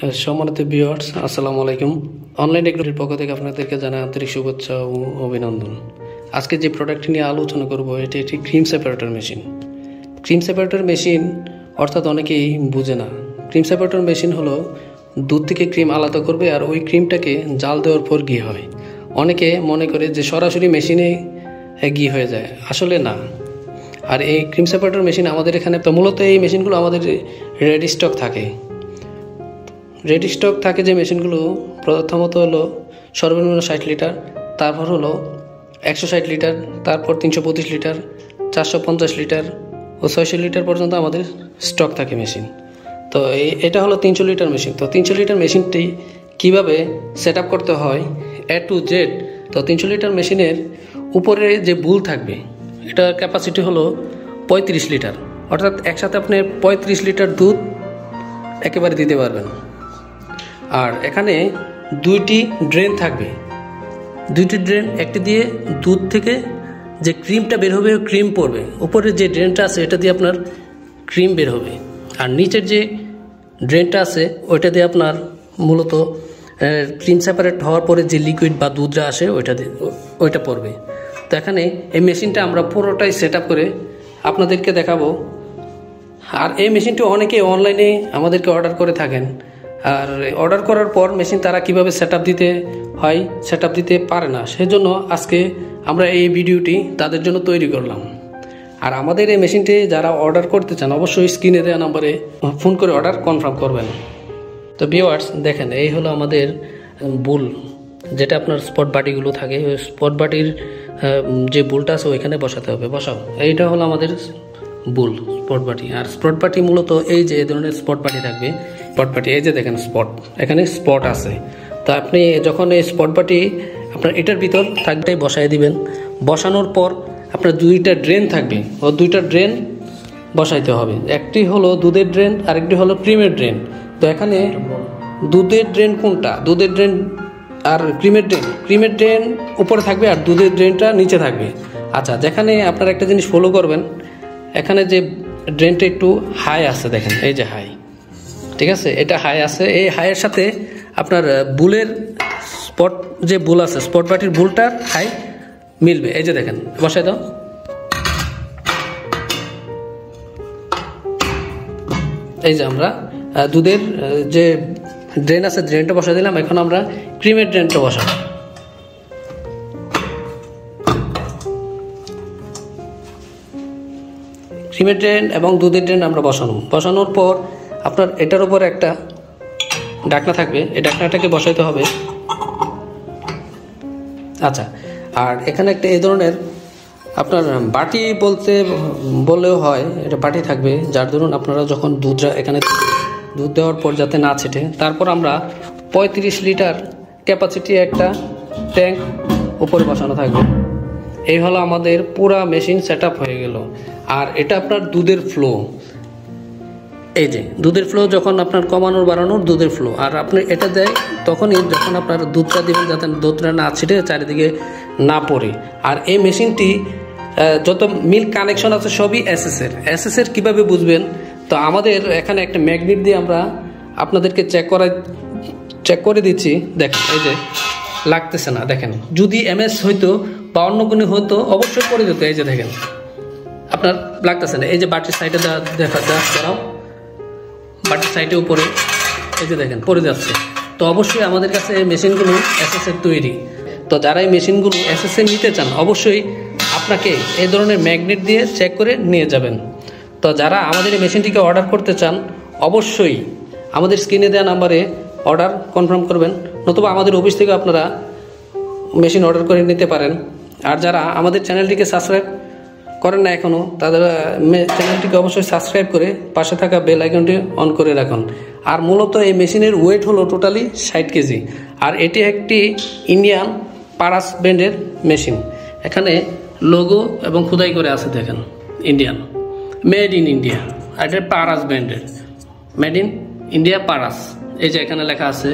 সম্মানিত ভিউয়ার্স, আসসালামু আলাইকুম। অনলাইন টেকনোলজির পক্ষ থেকে আপনাদেরকে জানাই আন্তরিক শুভেচ্ছা ও অভিনন্দন। আজকে যে প্রোডাক্টটি নিয়ে আলোচনা করব এটি একটি cream separator machine. Cream separator machine অর্থাৎ অনেকেই বুঝে না। ক্রিম সেপারেটর মেশিন হলো দুধ থেকে ক্রিম আলাদা করবে আর ওই ক্রিমটাকে জাল দেওয়ার পর ঘি হয়। অনেকে মনে করে যে সরাসরি মেশিনে ঘি হয়ে যায়, আসলে না। আর এই ক্রিম সেপারেটর মেশিন আমাদের এখানে তো মূলত এই মেশিনগুলো আমাদের রেডি স্টক থাকে। রেডি স্টক থাকে যে মেশিনগুলো প্রথমত হলো সর্বনিম্ন 60 লিটার, তারপর হলো 160 লিটার, তারপর 325 লিটার, 450 লিটার ও 600 লিটার পর্যন্ত আমাদের স্টক থাকে মেশিন। তো এটা হলো 300 লিটার মেশিন। তো 300 লিটার মেশিনটি কিভাবে সেট আপ করতে হয় A to Z। তো 300 লিটার মেশিনের উপরে যে বুল থাকবে এটার ক্যাপাসিটি হলো 35 লিটার, অর্থাৎ একসাথে আপনি 35 লিটার দুধ একেবারে দিতে পারবেন। আর এখানে দুইটি ড্রেন থাকবে, দুইটি ড্রেন, একটি দিয়ে দুধ থেকে যে ক্রিমটা বের হবে ক্রিম পড়বে, উপরের যে ড্রেনটা আছে এটা দিয়ে আপনার ক্রিম বের হবে, আর নিচের যে ড্রেনটা আছে ওইটা দিয়ে আপনার মূলত ক্রিম সেপারেট হওয়ার পরে যে লিকুইড বা দুধটা আসে ওইটা পড়বে। তো এখানে এই মেশিনটা আমরা পুরোটাই সেট আপ করে আপনাদেরকে দেখাবো। আর এই মেশিনটি অনেকে অনলাইনে আমাদেরকে অর্ডার করে থাকেন, আর অর্ডার করার পর মেশিন তারা কিভাবে সেট আপ দিতে হয় সেট আপ দিতে পারে না, সেজন্য আজকে আমরা এই ভিডিওটি তাদের জন্য তৈরি করলাম। আর আমাদের এই মেশিনটি যারা অর্ডার করতে চান অবশ্যই স্ক্রিনে দেওয়া নাম্বারে ফোন করে অর্ডার কনফার্ম করবেন। তো ভিউয়ার্স দেখেন, এই হলো আমাদের বুল, যেটা আপনার স্পট বাটিগুলো থাকে, ওই স্পট বাটির যে বুলটা আছে ওইখানে বসাতে হবে। বসাও, এইটা হলো আমাদের বুল স্পট বাটি। আর স্পট বাটি মূলত এই যে ধরনের স্পট বাটি থাকবে, স্পট বাটি এই যে দেখেন স্পট, এখানে স্পট আছে। তো আপনি যখন এই স্পট বাটি আপনার এটার ভিতর থাকবে বসাই দিবেন। বসানোর পর আপনার দুইটা ড্রেন থাকবে, ও দুইটা ড্রেন বসাইতে হবে। একটি হলো দুধের ড্রেন, আরেকটি হলো ক্রিমের ড্রেন। তো এখানে দুধের ড্রেন কোনটা? দুধের ড্রেন আর ক্রিমের ড্রেন, ক্রিমের ড্রেন উপরে থাকবে আর দুধের ড্রেনটা নিচে থাকবে। আচ্ছা, যেখানে আপনারা একটা জিনিস ফলো করবেন, এখানে যে ড্রেনটা একটু হাই আছে, দেখেন এই যে হাই, ঠিক আছে, এটা হাই আছে। এই হাইয়ের সাথে আপনার বুলের স্পট যে বুল আছে, স্পট বাটির বুলটার হাই মিলবে। এই যে দেখেন, বসাই দাও। এই যে আমরা দুধের যে ড্রেন আছে ড্রেনটা বসাই দিলাম। এখন আমরা ক্রিমের ড্রেনটা বসাবো। ক্রিমের ড্রেন এবং দুধের ড্রেন আমরা বসানোর পর আপনার এটার উপর একটা ঢাকনা থাকবে, এই ঢাকনাটাকে বসাইতে হবে। আচ্ছা, আর এখানে একটা এই ধরনের আপনার বাটি বললেও হয়, এটা বাটি থাকবে, যার ধরুন আপনারা যখন এখানে দুধ দেওয়ার পর যাতে না ছেটে। তারপর আমরা 35 লিটার ক্যাপাসিটি একটা ট্যাঙ্ক উপরে বসানো থাকবে। এই হলো আমাদের পুরা মেশিন সেট আপ হয়ে গেল। আর এটা আপনার দুধের ফ্লো, এই যে দুধের ফ্লো যখন আপনার কমানোর বাড়ানোর দুধের ফ্লো। আর আপনি এটা দেয় তখনই যখন আপনার দুধটা দিবেন যাতে দুধটা না ছিটে চারিদিকে না পড়ে। আর এই মেশিনটি যত মিল্ক কানেকশন আছে সবই এসএসের কীভাবে বুঝবেন? তো আমাদের এখানে একটা ম্যাগনেট দিয়ে আমরা আপনাদেরকে চেক করে দিচ্ছি। দেখেন এই যে লাগতেছে না, দেখেন যদি এমএস হইতো বা অন্য কোনো হতো অবশ্যই পড়ে যেত। এই যে দেখেন আপনার লাগতেছে না, এই যে বাটির সাইডে দাঁড়াও, বাটির সাইডে উপরে এই যে দেখেন পড়ে যাচ্ছে। তো অবশ্যই আমাদের কাছে এই মেশিনগুলো এসএসের তৈরি। তো যারা এই মেশিনগুলো এসএসএ নিতে চান অবশ্যই আপনাকে এই ধরনের ম্যাগনেট দিয়ে চেক করে নিয়ে যাবেন। তো যারা আমাদের এই মেশিনটিকে অর্ডার করতে চান অবশ্যই আমাদের স্ক্রিনে দেওয়া নাম্বারে অর্ডার কনফার্ম করবেন, নতুবা আমাদের অফিস থেকে আপনারা মেশিন অর্ডার করে নিতে পারেন। আর যারা আমাদের চ্যানেলটিকে সাবস্ক্রাইব করেন না এখনও, তাদের চ্যানেলটিকে অবশ্যই সাবস্ক্রাইব করে পাশে থাকা বেল আইকনটি অন করে রাখুন। আর মূলত এই মেশিনের ওয়েট হলো টোটালি 60 কেজি। আর এটি একটি ইন্ডিয়ান পারাস ব্র্যান্ডের মেশিন। এখানে লোগো এবং খোদাই করে আছে, দেখেন ইন্ডিয়ান, মেড ইন ইন্ডিয়া। আর এটা পারাস ব্র্যান্ডের, মেড ইন ইন্ডিয়া পারাস, এই যে এখানে লেখা আছে।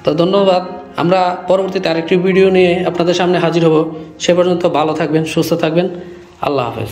তো ধন্যবাদ। আমরা পরবর্তীতে আরেকটি ভিডিও নিয়ে আপনাদের সামনে হাজির হব। সে পর্যন্ত ভালো থাকবেন, সুস্থ থাকবেন। আল্লাহ হাফেজ।